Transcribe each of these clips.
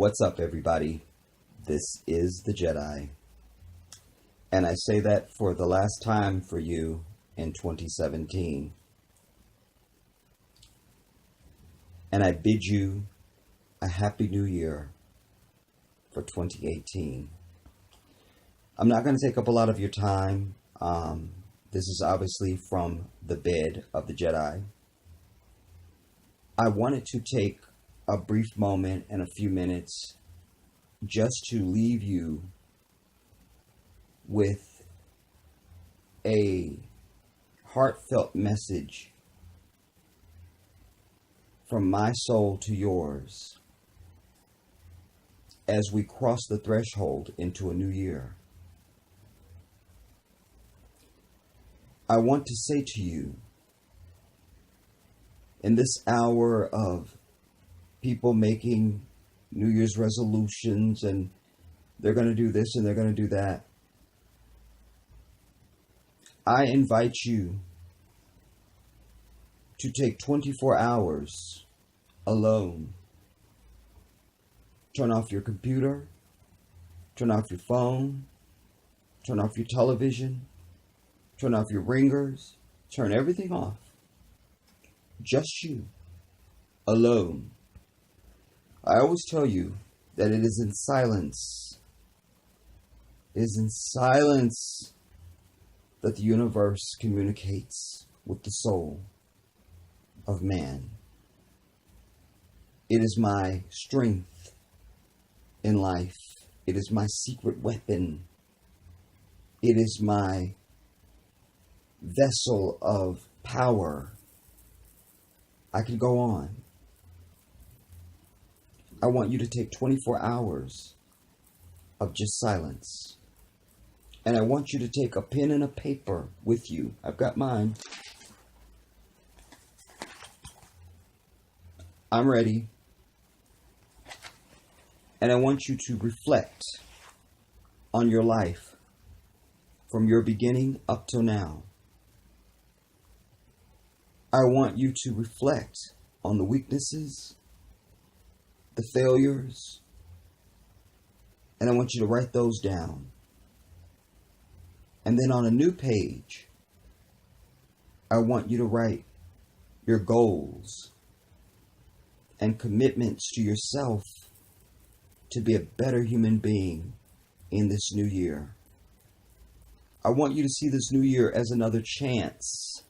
What's up, everybody? This is the Jedi. And I say that for the last time for you in 2017. And I bid you a happy new year for 2018. I'm not going to take up a lot of your time. This is obviously from the bed of the Jedi. I wanted to take a brief moment and a few minutes just to leave you with a heartfelt message from my soul to yours as we cross the threshold into a new year. I want to say to you, in this hour of people making New Year's resolutions and they're going to do this and they're going to do that, I invite you to take 24 hours alone. Turn off your computer, turn off your phone, turn off your television, turn off your ringers, turn everything off. Just you, alone. I always tell you that it is in silence. It is in silence that the universe communicates with the soul of man. It is my strength in life. It is my secret weapon. It is my vessel of power. I could go on. I want you to take 24 hours of just silence. And I want you to take a pen and a paper with you. I've got mine. I'm ready. And I want you to reflect on your life from your beginning up till now. I want you to reflect on the weaknesses, the failures, and I want you to write those down. And then on a new page, I want you to write your goals and commitments to yourself to be a better human being in this new year. I want you to see this new year as another chance.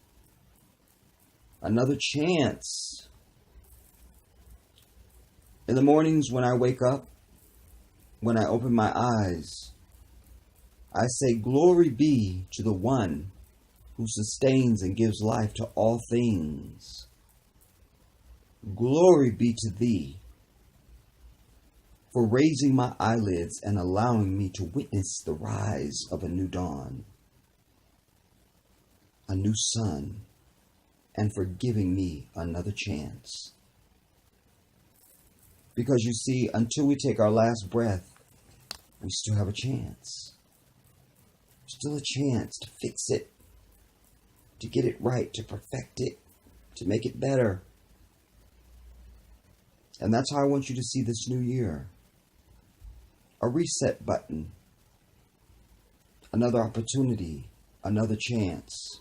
Another chance. In the mornings when I wake up, when I open my eyes, I say, glory be to the one who sustains and gives life to all things. Glory be to thee for raising my eyelids and allowing me to witness the rise of a new dawn, a new sun, and for giving me another chance. Because you see, until we take our last breath, we still have a chance. Still a chance to fix it, to get it right, to perfect it, to make it better. And that's how I want you to see this new year. A reset button. Another opportunity, another chance.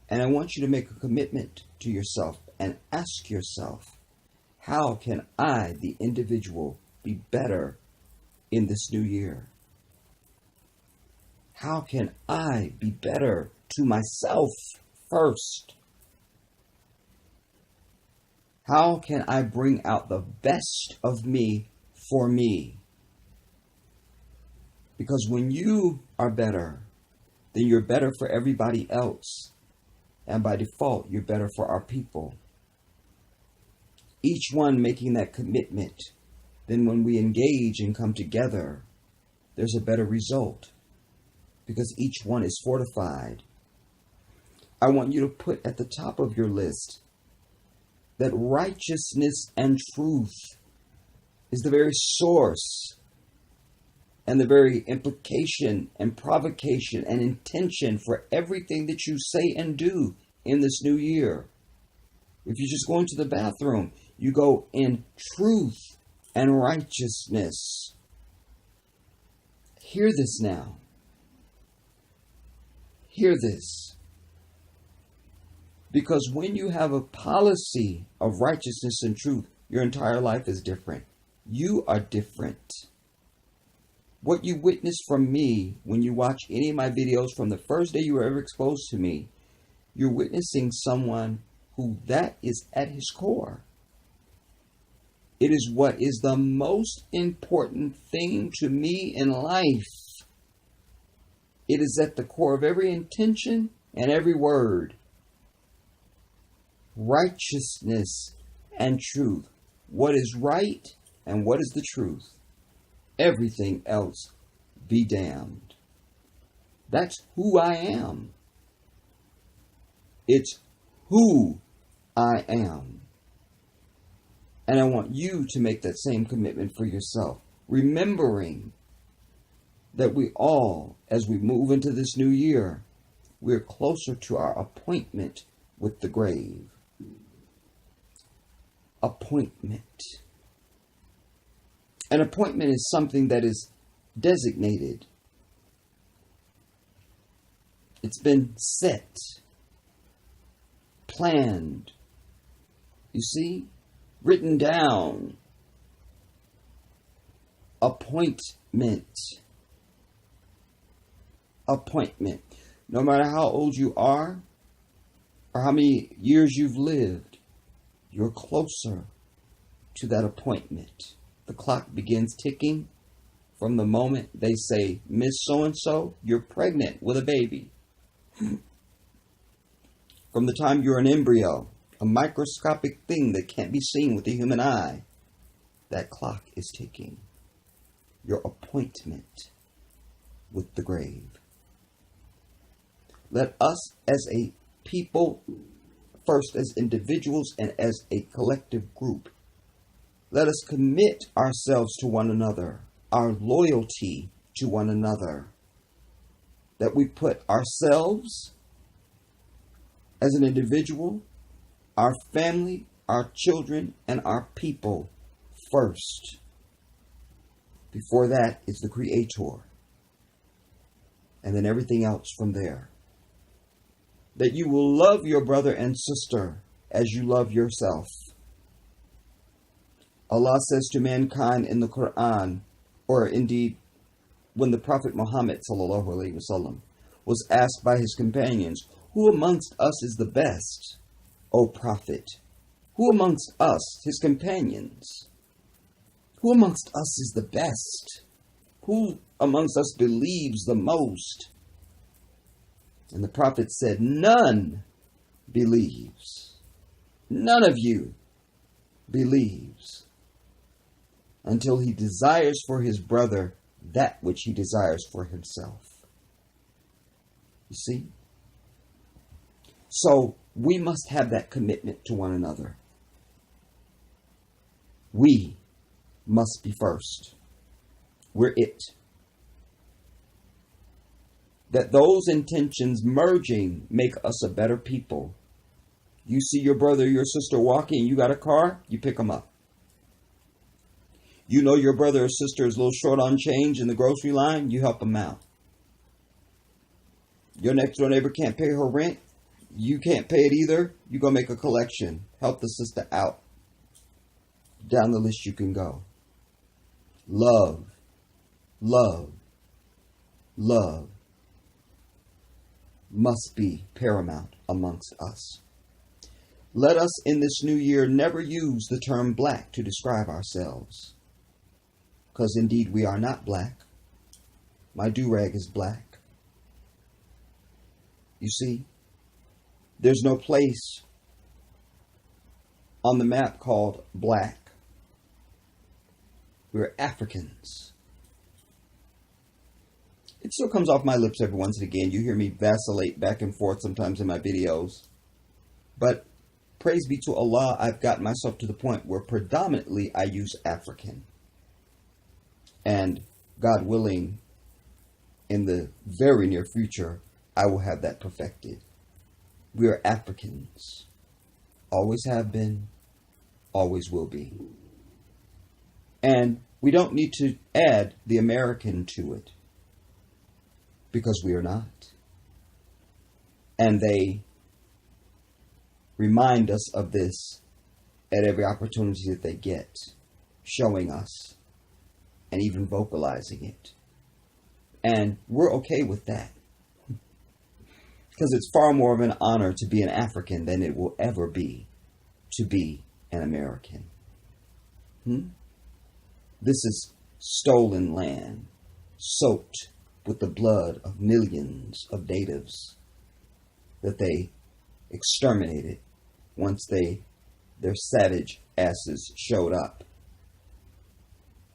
And I want you to make a commitment to yourself and ask yourself, how can I, the individual, be better in this new year? How can I be better to myself first? How can I bring out the best of me for me? Because when you are better, then you're better for everybody else. And by default, you're better for our people. Each one making that commitment, then when we engage and come together, there's a better result. Because each one is fortified. I want you to put at the top of your list that righteousness and truth is the very source and the very implication and provocation and intention for everything that you say and do in this new year. If you just go into the bathroom, you go in truth and righteousness. Hear this now. Hear this. Because when you have a policy of righteousness and truth, your entire life is different. You are different. What you witness from me when you watch any of my videos from the first day you were ever exposed to me, you're witnessing someone who that is at his core. It is what is the most important thing to me in life. It is at the core of every intention and every word. Righteousness and truth. What is right and what is the truth? Everything else be damned. That's who I am. It's who I am. And I want you to make that same commitment for yourself. Remembering that we all, as we move into this new year, we're closer to our appointment with the grave. Appointment. An appointment is something that is designated. It's been set, planned, you see, written down. Appointment. Appointment. No matter how old you are or how many years you've lived, you're closer to that appointment. The clock begins ticking from the moment they say, Miss So-and-so, you're pregnant with a baby. From the time you're an embryo, a microscopic thing that can't be seen with the human eye, that clock is ticking. Your appointment with the grave. Let us as a people, first as individuals and as a collective group, let us commit ourselves to one another, our loyalty to one another, that we put ourselves as an individual, our family, our children, and our people first. Before that is the Creator. And then everything else from there. That you will love your brother and sister as you love yourself. Allah says to mankind in the Quran, or indeed when the Prophet Muhammad ﷺ was asked by his companions, who amongst us is the best, O Prophet? Who amongst us, his companions? Who amongst us is the best? Who amongst us believes the most? And the Prophet said, none believes. None of you believes until he desires for his brother that which he desires for himself. You see? So we must have that commitment to one another. We must be first. We're it. That those intentions merging make us a better people. You see your brother or your sister walking, you got a car, you pick them up. You know your brother or sister is a little short on change in the grocery line, you help them out. Your next door neighbor can't pay her rent, you can't pay it either, you go make a collection. Help the sister out. Down the list you can go. Love, love, love must be paramount amongst us. Let us in this new year never use the term black to describe ourselves. Because indeed we are not black. My do-rag is black. You see, there's no place on the map called black. We're Africans. It still comes off my lips every once and again. You hear me vacillate back and forth sometimes in my videos. But praise be to Allah, I've gotten myself to the point where predominantly I use African. And God willing, in the very near future, I will have that perfected. We are Africans. Always have been, always will be. And we don't need to add the American to it, because we are not. And they remind us of this at every opportunity that they get, showing us and even vocalizing it. And we're okay with that, because it's far more of an honor to be an African than it will ever be to be an American. This is stolen land, soaked with the blood of millions of natives that they exterminated once their savage asses showed up.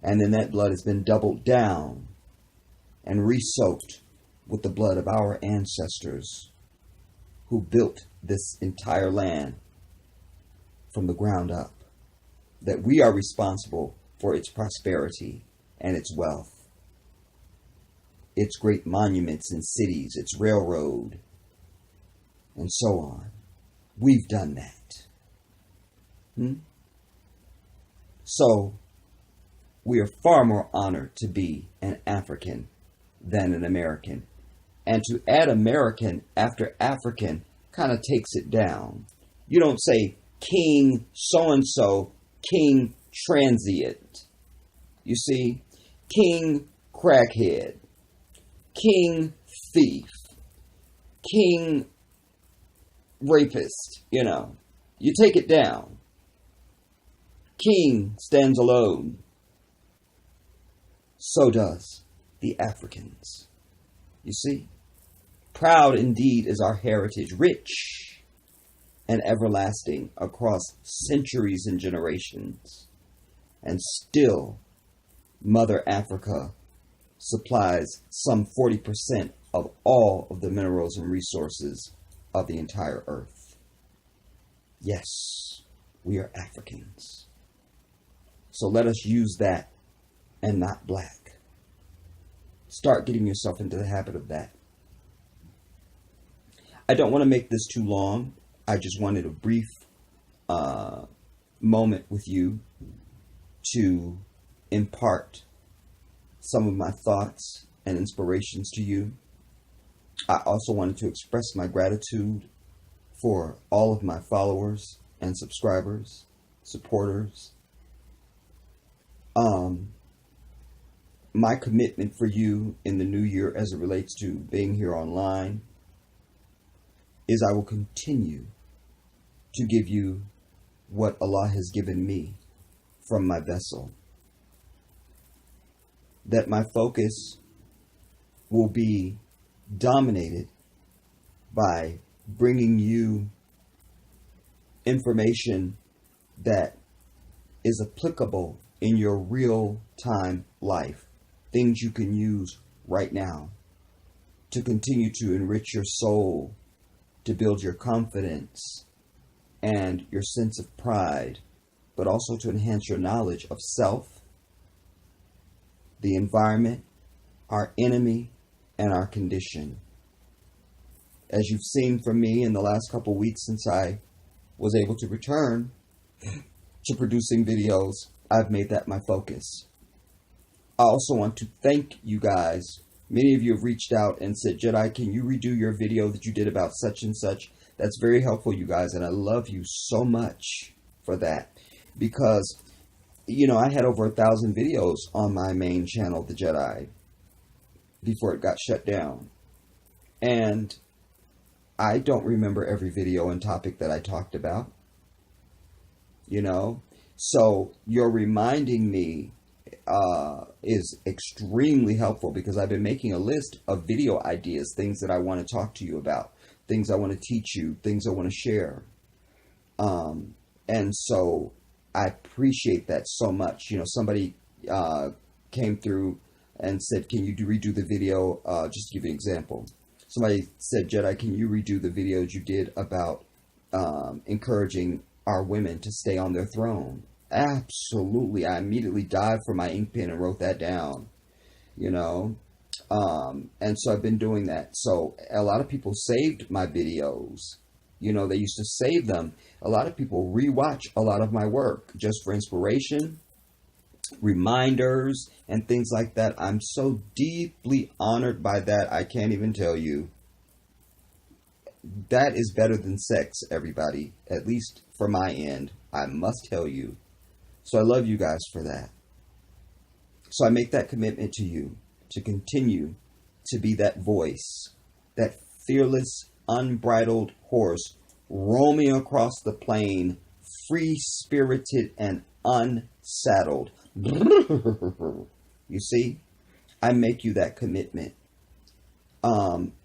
And then that blood has been doubled down and re-soaked with the blood of our ancestors who built this entire land from the ground up, that we are responsible for its prosperity and its wealth, its great monuments and cities, its railroad, and so on. We've done that. So, we are far more honored to be an African than an American. And to add American after African kind of takes it down. You don't say King so-and-so, King transient. You see, King crackhead, King thief, King rapist, You take it down. King stands alone. So does the Africans. You see? Proud indeed is our heritage, rich and everlasting across centuries and generations. And still, Mother Africa supplies some 40% of all of the minerals and resources of the entire earth. Yes, we are Africans. So let us use that and not black. Start getting yourself into the habit of that. I don't want to make this too long. I just wanted a brief moment with you to impart some of my thoughts and inspirations to you. I also wanted to express my gratitude for all of my followers and subscribers, supporters. My commitment for you in the new year as it relates to being here online is I will continue to give you what Allah has given me from my vessel. That my focus will be dominated by bringing you information that is applicable in your real-time life. Things you can use right now to continue to enrich your soul, to build your confidence and your sense of pride, but also to enhance your knowledge of self, the environment, our enemy, and our condition. As you've seen from me in the last couple weeks since I was able to return to producing videos, I've made that my focus. I also want to thank you guys. Many of you have reached out and said, Jedi, can you redo your video that you did about such and such? That's very helpful, you guys, and I love you so much for that. Because, I had over 1,000 videos on my main channel, The Jedi, before it got shut down. And I don't remember every video and topic that I talked about. So you're reminding me is extremely helpful, because I've been making a list of video ideas, things that I want to talk to you about, things I want to teach you, things I want to share. And so I appreciate that so much. Somebody came through and said, can you redo the video? Just to give you an example. Somebody said, Jedi, can you redo the videos you did about encouraging our women to stay on their throne? Absolutely. I immediately dived for my ink pen and wrote that down, and so I've been doing that. So a lot of people saved my videos. They used to save them. A lot of people rewatch a lot of my work just for inspiration reminders and things like that. I'm so deeply honored by that. I can't even tell you. That is better than sex, everybody. At least for my end, I must tell you. So I love you guys for that. So I make that commitment to you to continue to be that voice, that fearless, unbridled horse roaming across the plain, free-spirited and unsaddled. You see, I make you that commitment.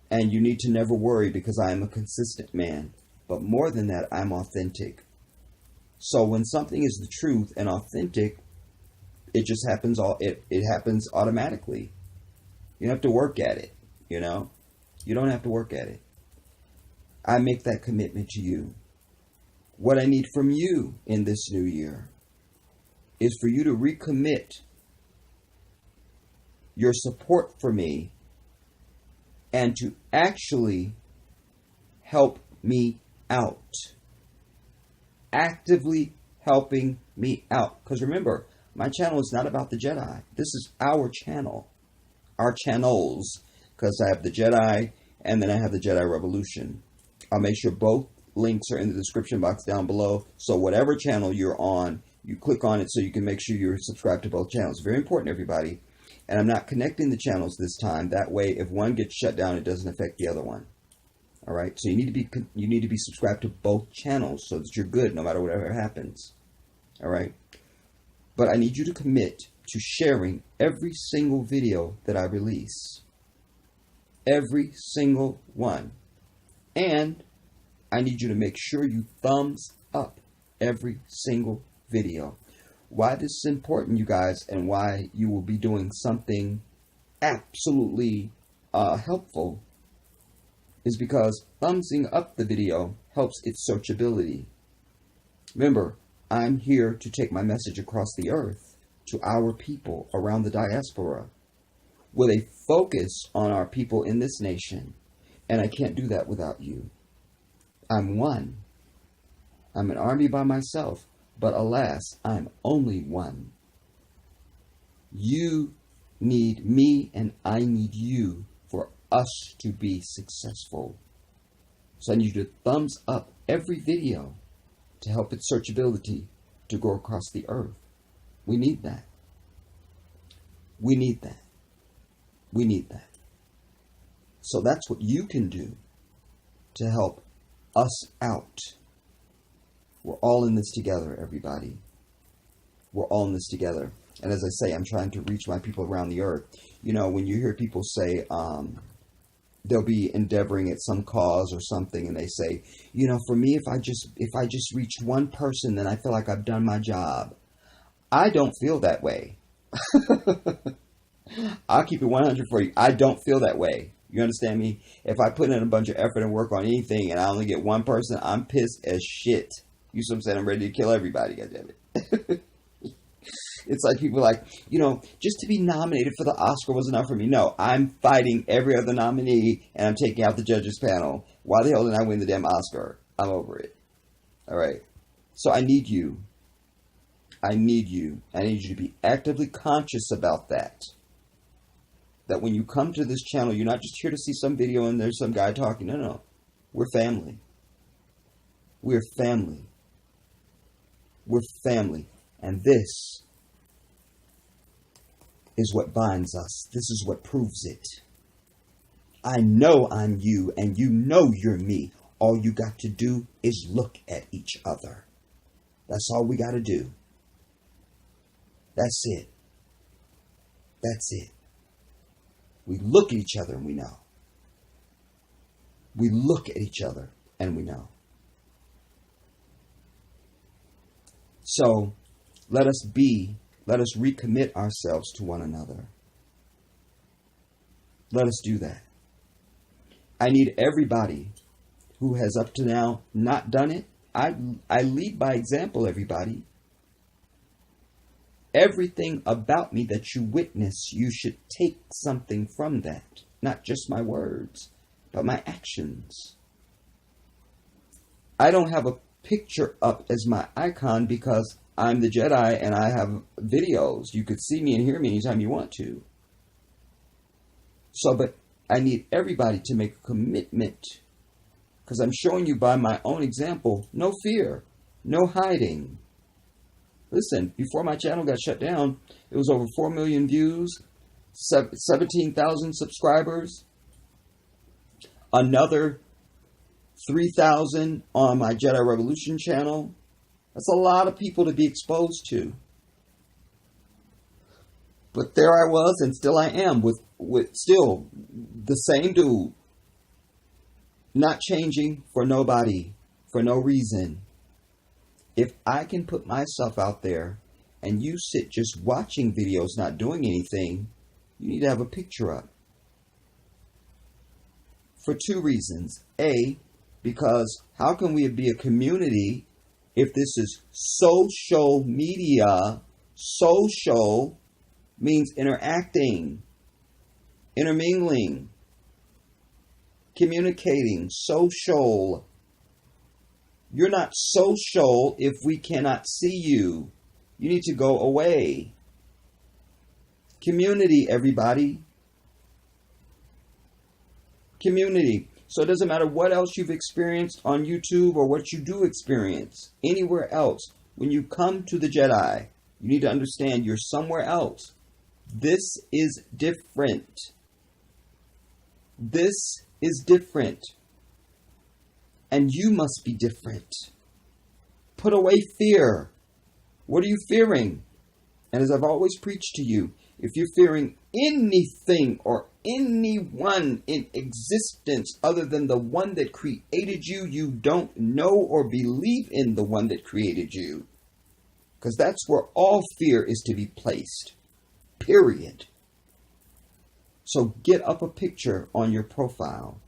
And you need to never worry because I am a consistent man. But more than that, I'm authentic. So when something is the truth and authentic, it just happens it happens automatically. You don't have to work at it, you know? You don't have to work at it. I make that commitment to you. What I need from you in this new year is for you to recommit your support for me and to actually help me out. Actively helping me out. Because remember, my channel is not about the Jedi. This is our channel. Our channels. Because I have the Jedi and then I have the Jedi Revolution. I'll make sure both links are in the description box down below. So whatever channel you're on, you click on it so you can make sure you're subscribed to both channels. Very important, everybody. And I'm not connecting the channels this time. That way, if one gets shut down, it doesn't affect the other one. All right. So you need to be subscribed to both channels so that you're good no matter whatever happens. All right. But I need you to commit to sharing every single video that I release. Every single one. And I need you to make sure you thumbs up every single video. Why this is important, you guys, and why you will be doing something absolutely helpful is because thumbsing up the video helps its searchability. Remember, I'm here to take my message across the earth to our people around the diaspora with a focus on our people in this nation. And I can't do that without you. I'm one. I'm an army by myself. But alas, I'm only one. You need me and I need you for us to be successful. So I need you to thumbs up every video to help its searchability to go across the earth. We need that. We need that. We need that. So that's what you can do to help us out. We're all in this together, everybody. We're all in this together. And as I say, I'm trying to reach my people around the earth. You know, when you hear people say they'll be endeavoring at some cause or something, and they say, you know, for me, if I just reach one person, then I feel like I've done my job. I don't feel that way. I'll keep it 100 for you. I don't feel that way. You understand me? If I put in a bunch of effort and work on anything and I only get one person, I'm pissed as shit. You see what I'm saying? I'm ready to kill everybody, goddammit. It's like people like, you know, just to be nominated for the Oscar was enough for me. No, I'm fighting every other nominee and I'm taking out the judges panel. Why the hell didn't I win the damn Oscar? I'm over it. All right. So I need you. I need you. I need you to be actively conscious about that. That when you come to this channel, you're not just here to see some video and there's some guy talking. No, no. We're family. We're family. We're family. And this is what binds us. This is what proves it. I know I'm you and you know you're me. All you got to do is look at each other. That's all we got to do. That's it. That's it. We look at each other and we know. We look at each other and we know. So let us recommit ourselves to one another. Let us do that. I need everybody who has up to now not done it. I lead by example, everybody. Everything about me that you witness, you should take something from that. Not just my words, but my actions. I don't have a picture up as my icon because I'm the Jedi and I have videos. You could see me and hear me anytime you want to. So, but I need everybody to make a commitment, because I'm showing you by my own example, no fear, no hiding. Listen, before my channel got shut down, it was over 4 million views, 17,000 subscribers, another 3,000 on my Jedi Revolution channel. That's a lot of people to be exposed to. But there I was, and still I am, with still the same dude. Not changing for nobody, for no reason. If I can put myself out there, and you sit just watching videos, not doing anything, you need to have a picture up. For two reasons. A, because how can we be a community if this is social media? Social means interacting, intermingling, communicating, social. You're not social if we cannot see you. You need to go away. Community, everybody. Community. So it doesn't matter what else you've experienced on YouTube or what you do experience anywhere else. When you come to the Jedi, you need to understand you're somewhere else. This is different. This is different. And you must be different. Put away fear. What are you fearing? And as I've always preached to you, if you're fearing anything or anyone in existence other than the one that created you, you don't know or believe in the one that created you. Because that's where all fear is to be placed. Period. So get up a picture on your profile.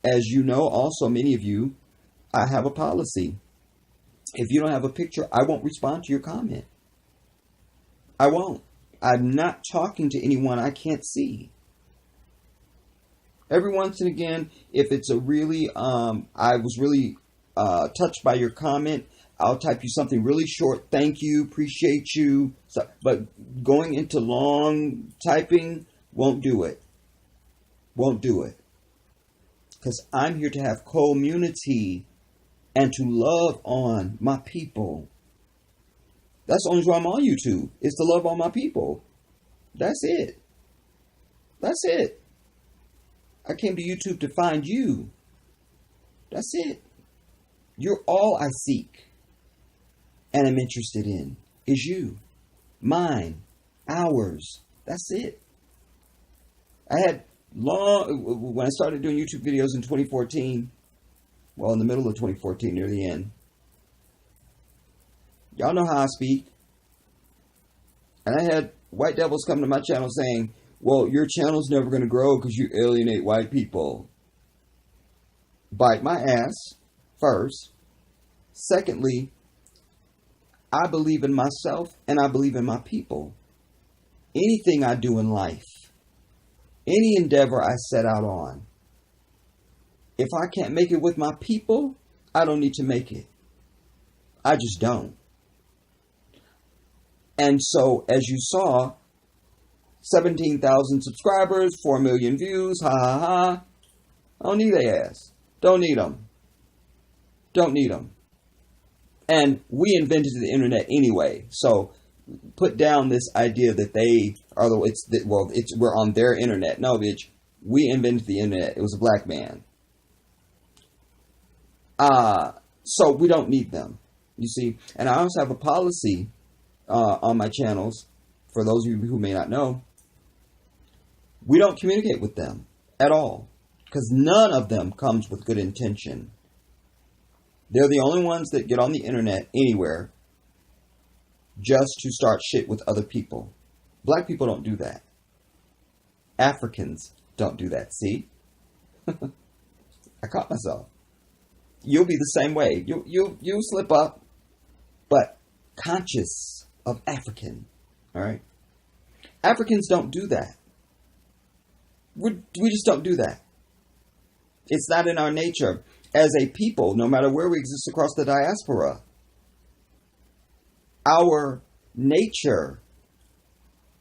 As you know, also many of you, I have a policy. If you don't have a picture, I won't respond to your comment. I won't. I'm not talking to anyone I can't see. Every once and again, if it's a really, I was really touched by your comment, I'll type you something really short. Thank you, appreciate you. So, but going into long typing, won't do it. Won't do it. Because I'm here to have community and to love on my people. That's the only reason I'm on YouTube, is to love on my people. That's it. That's it. I came to YouTube to find you. That's it. You're all I seek and am interested in, is you. Mine. Ours. That's it. I had when I started doing YouTube videos in 2014, well, in the middle of 2014, near the end, y'all know how I speak. And I had white devils come to my channel saying, well, your channel's never going to grow because you alienate white people. Bite my ass, first. Secondly, I believe in myself and I believe in my people. Anything I do in life, any endeavor I set out on, if I can't make it with my people, I don't need to make it. I just don't. And so, as you saw, 17,000 subscribers, 4 million views, ha ha ha. I don't need their ass. Don't need them. Don't need them. And we invented the internet anyway. So put down this idea that they are we're on their internet. No, bitch. We invented the internet. It was a black man. So we don't need them. You see, and I also have a policy on my channels. For those of you who may not know, we don't communicate with them at all, because none of them comes with good intention. They're the only ones that get on the internet anywhere just to start shit with other people. Black people don't do that. Africans don't do that. See? I caught myself. You'll be the same way. You'll slip up, but conscious of African. All right? Africans don't do that. We just don't do that. It's not in our nature. As a people, no matter where we exist across the diaspora, Our nature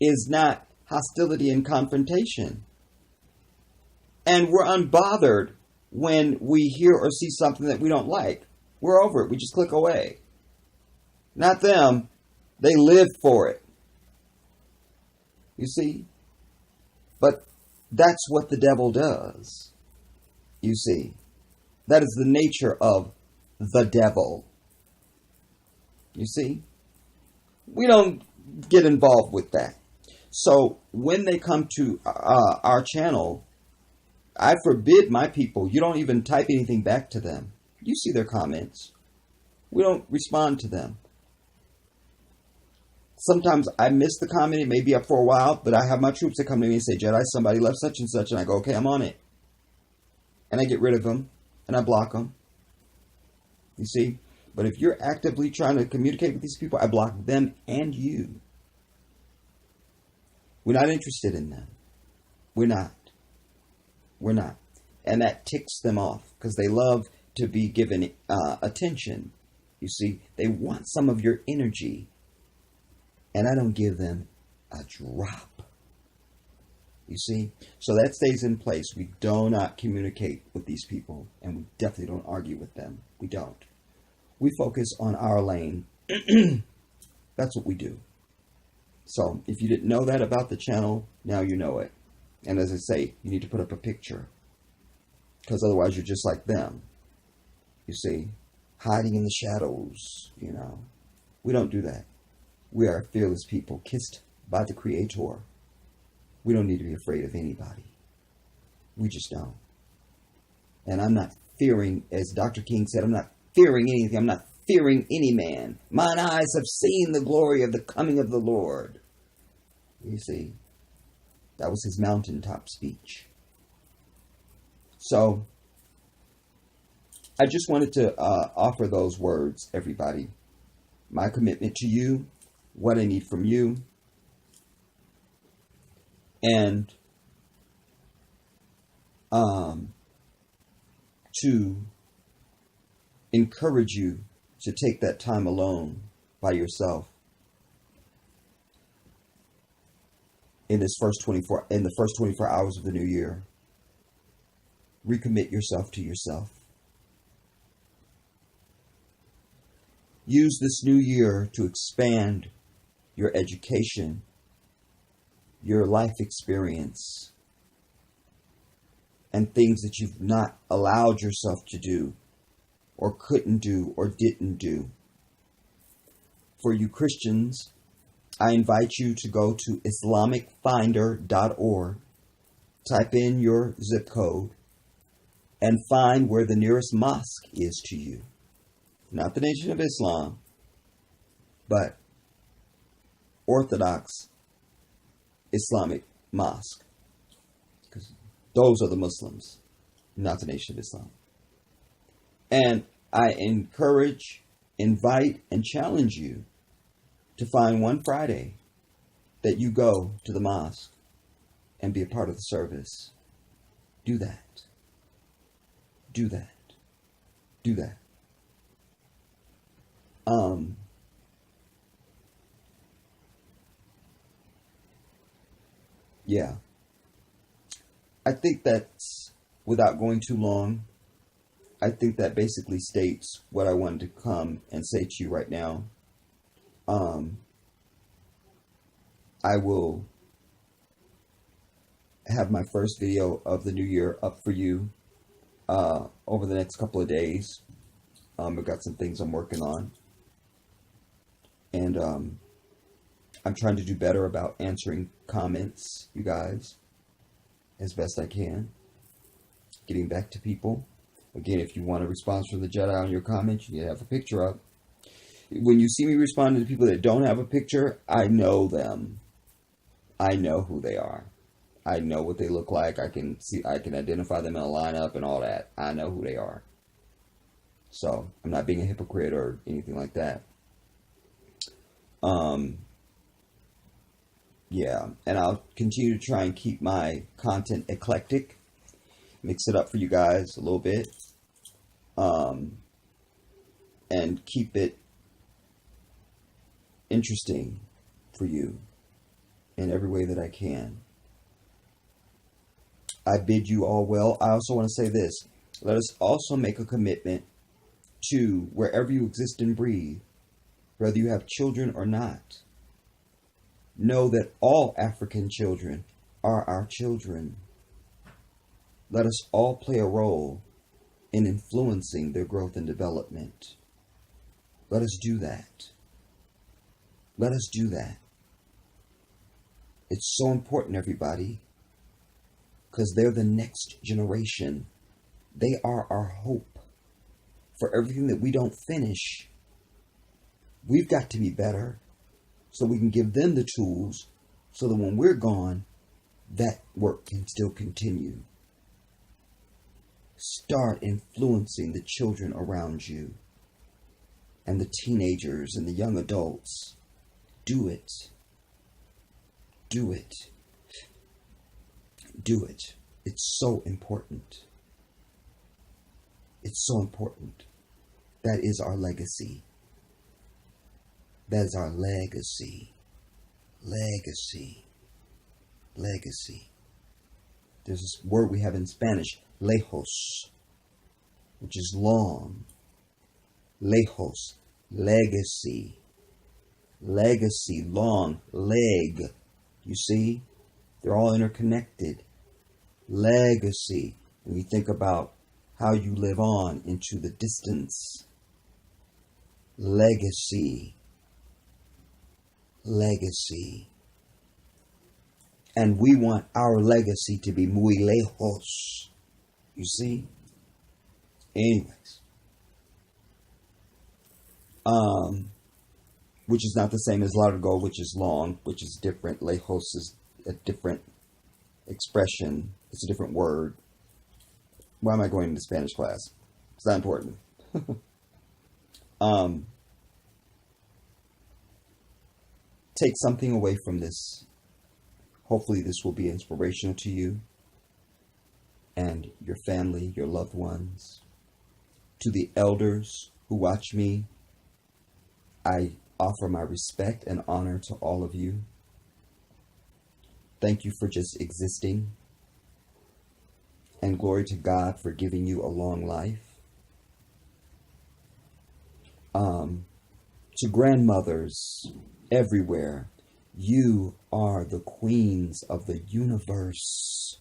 is not hostility and confrontation. And we're unbothered when we hear or see something that we don't like. We're over it. We just click away. Not them. They live for it. You see? But that's what the devil does. You see? That is the nature of the devil. You see? We don't get involved with that. So when they come to our channel, I forbid my people, you don't even type anything back to them. You see their comments. We don't respond to them. Sometimes I miss the comment. It may be up for a while, but I have my troops that come to me and say, Jedi, somebody left such and such. And I go, okay, I'm on it. And I get rid of them. And I block them. You see? But if you're actively trying to communicate with these people, I block them and you. We're not interested in them. We're not. We're not. And that ticks them off because they love to be given attention. You see, they want some of your energy. And I don't give them a drop. You see? So that stays in place. We do not communicate with these people. And we definitely don't argue with them. We don't. We focus on our lane. That's what we do. So if you didn't know that about the channel, now you know it. And as I say, you need to put up a picture. Because otherwise you're just like them. You see? Hiding in the shadows, you know. We don't do that. We are fearless people, kissed by the Creator. We don't need to be afraid of anybody. We just don't. And I'm not fearing, as Dr. King said, I'm not fearing anything. I'm not fearing any man. Mine eyes have seen the glory of the coming of the Lord. You see, that was his mountaintop speech. So, I just wanted to offer those words, everybody. My commitment to you, what I need from you, and to encourage you to take that time alone by yourself in the first 24 hours of the new year. Recommit yourself to yourself. Use this new year to expand your education, your life experience, and things that you've not allowed yourself to do, or couldn't do, or didn't do. For you Christians, I invite you to go to IslamicFinder.org, type in your zip code, and find where the nearest mosque is to you. Not the Nation of Islam, but Orthodox Islamic mosque. Because those are the Muslims, not the Nation of Islam. And I encourage, invite, and challenge you to find one Friday that you go to the mosque and be a part of the service. Do that. Do that. Do that. Yeah. I think that's, without going too long, I think that basically states what I wanted to come and say to you right now. I will have my first video of the new year up for you over the next couple of days. I've got some things I'm working on. And I'm trying to do better about answering comments, you guys, as best I can. Getting back to people. Again, if you want a response from the Jedi on your comments, you need to have a picture up. When you see me responding to people that don't have a picture, I know them. I know who they are. I know what they look like. I can identify them in a lineup and all that. I know who they are. So, I'm not being a hypocrite or anything like that. Yeah, and I'll continue to try and keep my content eclectic. Mix it up for you guys a little bit. And keep it interesting for you in every way that I can. I bid you all well. I also want to say this. Let us also make a commitment to, wherever you exist and breathe, whether you have children or not, know that all African children are our children. Let us all play a role in influencing their growth and development. Let us do that. Let us do that. It's so important, everybody, because they're the next generation. They are our hope for everything that we don't finish. We've got to be better so we can give them the tools so that when we're gone, that work can still continue. Start influencing the children around you and the teenagers and the young adults. Do it. Do it. Do it. It's so important. It's so important. That is our legacy. That is our legacy. Legacy. Legacy. There's this word we have in Spanish, lejos, which is long. Lejos. Legacy. Legacy. Long. Leg. You see? They're all interconnected. Legacy. When you think about how you live on into the distance. Legacy. Legacy. And we want our legacy to be muy lejos. You see? Anyways. Which is not the same as largo, which is long, which is different. Lejos is a different expression. It's a different word. Why am I going into Spanish class? It's not important. Take something away from this. Hopefully this will be inspirational to you and your family, your loved ones. To the elders who watch me, I offer my respect and honor to all of you. Thank you for just existing. And glory to God for giving you a long life. To grandmothers everywhere, you are the queens of the universe.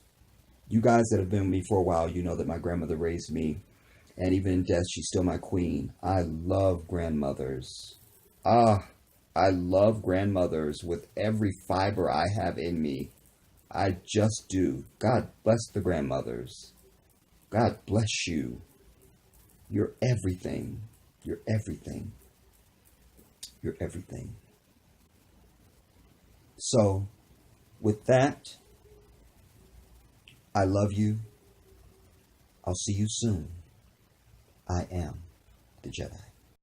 You guys that have been with me for a while, you know that my grandmother raised me. And even in death, she's still my queen. I love grandmothers. I love grandmothers with every fiber I have in me. I just do. God bless the grandmothers. God bless you. You're everything. You're everything. You're everything. So, with that, I love you. I'll see you soon. I am the Jedi.